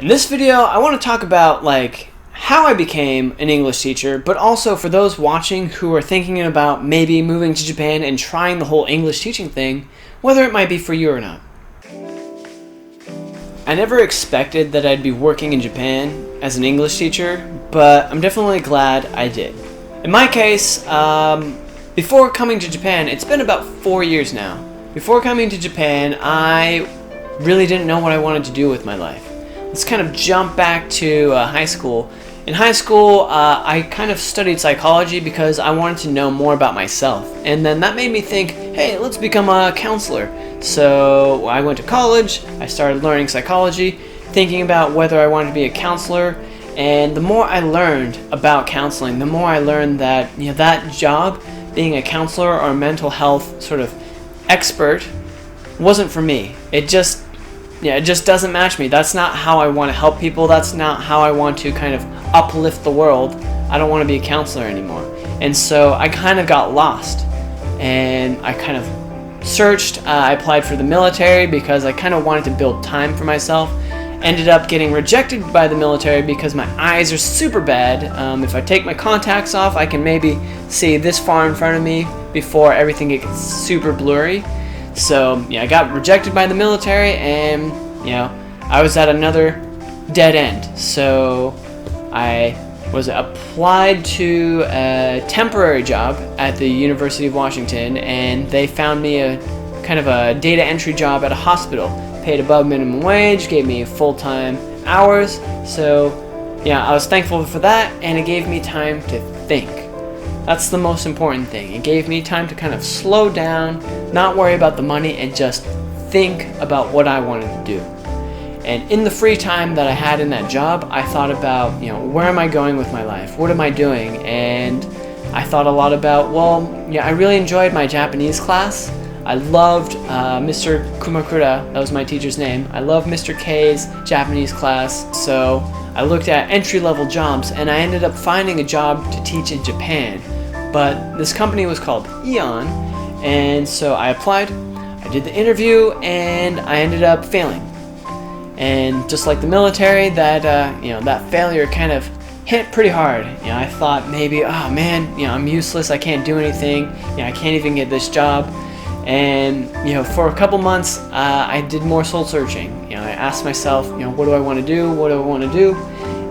In this video, I want to talk about how I became an English teacher, but also for those watching who are thinking about maybe moving to Japan and trying the whole English teaching thing, whether it might be for you or not. I never expected that I'd be working in Japan as an English teacher, but I'm definitely glad I did. In my case, before coming to Japan, it's been about 4 years now. Before coming to Japan, I really didn't know what I wanted to do with my life. Let's kind of jump back to high school. In high school, I kind of studied psychology because I wanted to know more about myself. And then that made me think, hey, let's become a counselor. So I went to college, I started learning psychology, thinking about whether I wanted to be a counselor. And the more I learned about counseling, the more I learned that that job, being a counselor or a mental health sort of expert, wasn't for me. It just doesn't match me. That's not how I want to help people. That's not how I want to kind of uplift the world. I don't want to be a counselor anymore. And so I kind of got lost. And I kind of searched. I applied for the military because I kind of wanted to build time for myself. Ended up getting rejected by the military because my eyes are super bad. If I take my contacts off, I can maybe see this far in front of me before everything gets super blurry. So I got rejected by the military, and I was at another dead end. So I was applied to a temporary job at the University of Washington, and they found me a kind of a data entry job at a hospital. Paid above minimum wage, gave me full-time hours. So I was thankful for that, and it gave me time to think. That's the most important thing. It gave me time to kind of slow down, not worry about the money, and just think about what I wanted to do. And in the free time that I had in that job, I thought about, where am I going with my life? What am I doing? And I thought a lot about, I really enjoyed my Japanese class. I loved Mr. Kumakura, that was my teacher's name. I love Mr. K's Japanese class. So I looked at entry-level jobs, and I ended up finding a job to teach in Japan. But this company was called Eon, and so I applied, I did the interview, and I ended up failing. And just like the military, that failure kind of hit pretty hard. I thought maybe, I'm useless, I can't do anything, I can't even get this job. And for a couple months, I did more soul searching. I asked myself, what do I want to do? What do I want to do?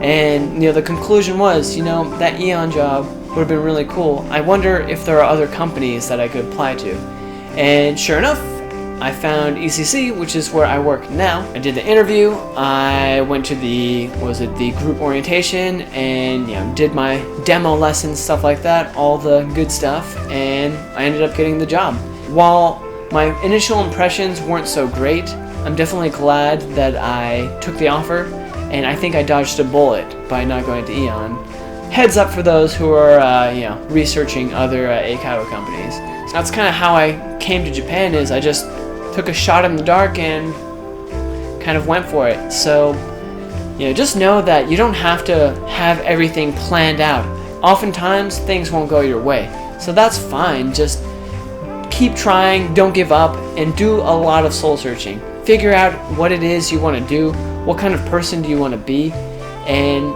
And the conclusion was, that Eon job would have been really cool. I wonder if there are other companies that I could apply to. And sure enough, I found ECC, which is where I work now. I did the interview. I went to the group orientation, and did my demo lessons, stuff like that, all the good stuff, and I ended up getting the job. While my initial impressions weren't so great, I'm definitely glad that I took the offer, and I think I dodged a bullet by not going to Eon. Heads up for those who are researching other eikaiwa companies. So that's kind of how I came to Japan. Is I just took a shot in the dark and kind of went for it. So just know that you don't have to have everything planned out. Oftentimes things won't go your way, so that's fine. Just keep trying, don't give up, and do a lot of soul searching. Figure out what it is you want to do, what kind of person do you want to be, and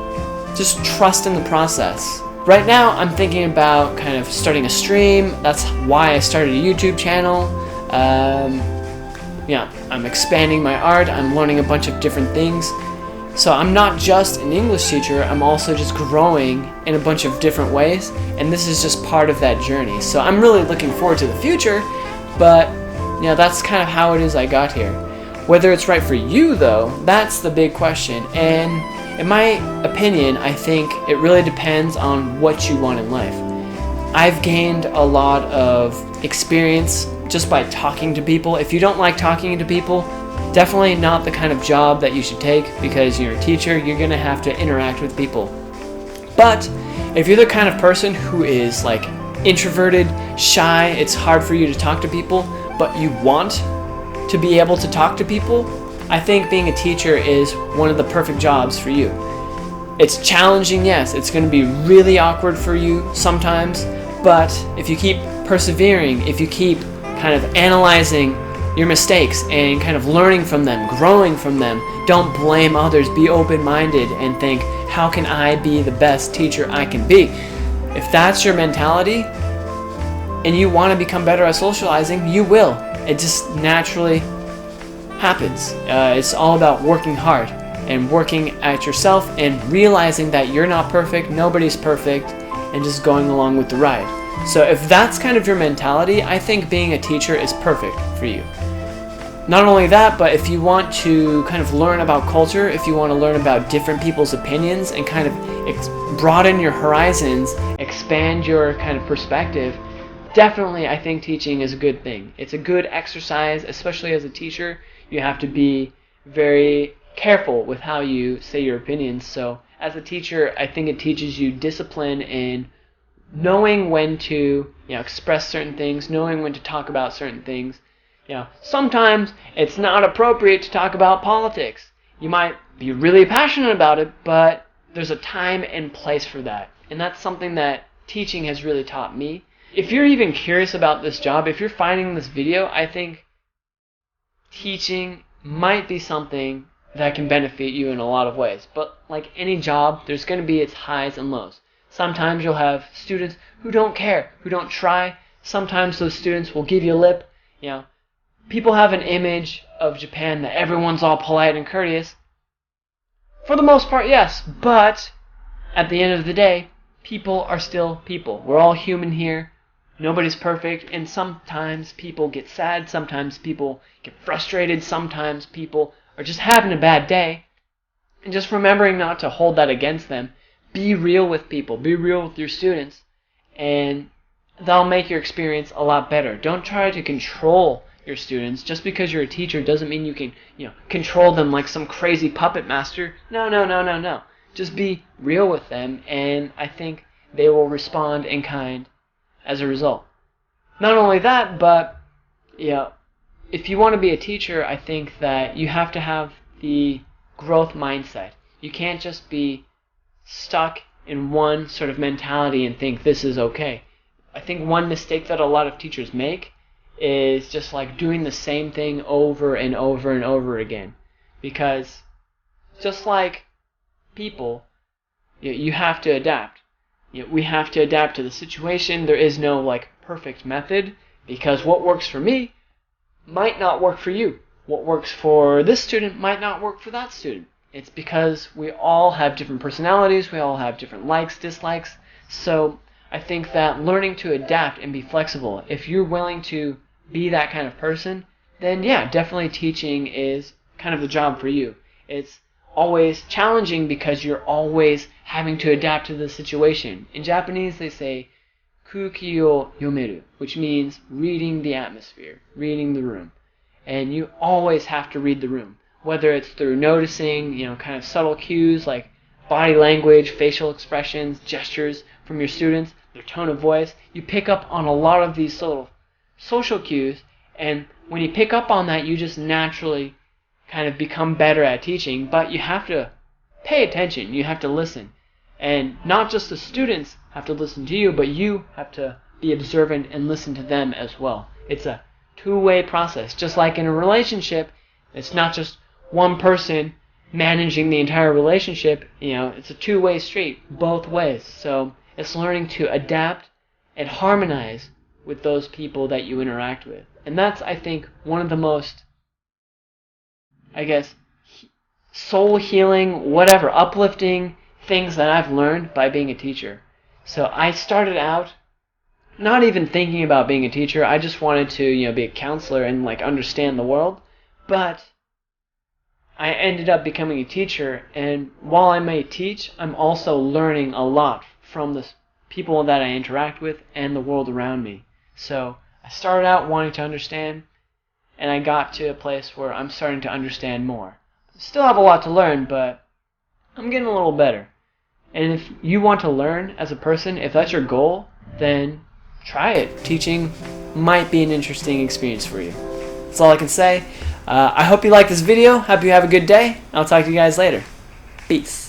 just trust in the process. Right now, I'm thinking about kind of starting a stream. That's why I started a YouTube channel. I'm expanding my art, I'm learning a bunch of different things. So I'm not just an English teacher, I'm also just growing in a bunch of different ways, and this is just part of that journey. So I'm really looking forward to the future, but that's kind of how it is I got here. Whether it's right for you, though, that's the big question. And in my opinion, I think it really depends on what you want in life. I've gained a lot of experience just by talking to people. If you don't like talking to people, definitely not the kind of job that you should take, because you're a teacher, you're going to have to interact with people. But if you're the kind of person who is introverted, shy, it's hard for you to talk to people, but you want to be able to talk to people, I think being a teacher is one of the perfect jobs for you. It's challenging, yes, it's going to be really awkward for you sometimes, but if you keep persevering, if you keep kind of analyzing your mistakes and kind of learning from them, growing from them. Don't blame others. Be open-minded and think, how can I be the best teacher I can be? If that's your mentality and you want to become better at socializing, you will. It just naturally happens. It's all about working hard and working at yourself and realizing that you're not perfect, nobody's perfect, and just going along with the ride. So if that's kind of your mentality, I think being a teacher is perfect for you. Not only that, but if you want to kind of learn about culture, if you want to learn about different people's opinions and kind of broaden your horizons, expand your kind of perspective, definitely I think teaching is a good thing. It's a good exercise, especially as a teacher. You have to be very careful with how you say your opinions. So as a teacher, I think it teaches you discipline in knowing when to, express certain things, knowing when to talk about certain things. Sometimes it's not appropriate to talk about politics. You might be really passionate about it, but there's a time and place for that. And that's something that teaching has really taught me. If you're even curious about this job, if you're finding this video, I think teaching might be something that can benefit you in a lot of ways. But like any job, there's going to be its highs and lows. Sometimes you'll have students who don't care, who don't try. Sometimes those students will give you a lip. People have an image of Japan that everyone's all polite and courteous. For the most part, yes. But at the end of the day, people are still people. We're all human here. Nobody's perfect. And sometimes people get sad. Sometimes people get frustrated. Sometimes people are just having a bad day. And just remembering not to hold that against them. Be real with people. Be real with your students. And that'll make your experience a lot better. Don't try to control your students. Just because you're a teacher doesn't mean you can, control them like some crazy puppet master. No. Just be real with them, and I think they will respond in kind as a result. Not only that, but if you want to be a teacher, I think that you have to have the growth mindset. You can't just be stuck in one sort of mentality and think this is okay. I think one mistake that a lot of teachers make is just like doing the same thing over and over and over again. Because just like people, you have to adapt. We have to adapt to the situation. There is no like perfect method, because what works for me might not work for you. What works for this student might not work for that student. It's because we all have different personalities, we all have different likes, dislikes. So I think that learning to adapt and be flexible, if you're willing to be that kind of person, then yeah, definitely teaching is kind of the job for you. It's always challenging because you're always having to adapt to the situation. In Japanese, they say kuki o yomeru, which means reading the atmosphere, reading the room. And you always have to read the room, whether it's through noticing, kind of subtle cues like body language, facial expressions, gestures from your students, their tone of voice. You pick up on a lot of these little social cues, and when you pick up on that, you just naturally kind of become better at teaching. But you have to pay attention, you have to listen, and not just the students have to listen to you, but you have to be observant and listen to them as well. It's a two-way process. Just like in a relationship, it's not just one person managing the entire relationship. It's a two-way street, both ways. So it's learning to adapt and harmonize with those people that you interact with. And that's, I think, one of the most, soul healing, uplifting things that I've learned by being a teacher. So I started out not even thinking about being a teacher. I just wanted to, be a counselor and understand the world. But I ended up becoming a teacher, and while I may teach, I'm also learning a lot from the people that I interact with and the world around me. So I started out wanting to understand, and I got to a place where I'm starting to understand more. Still have a lot to learn, but I'm getting a little better. And if you want to learn as a person, if that's your goal, then try it. Teaching might be an interesting experience for you. That's all I can say. I hope you like this video. Hope you have a good day. I'll talk to you guys later. Peace.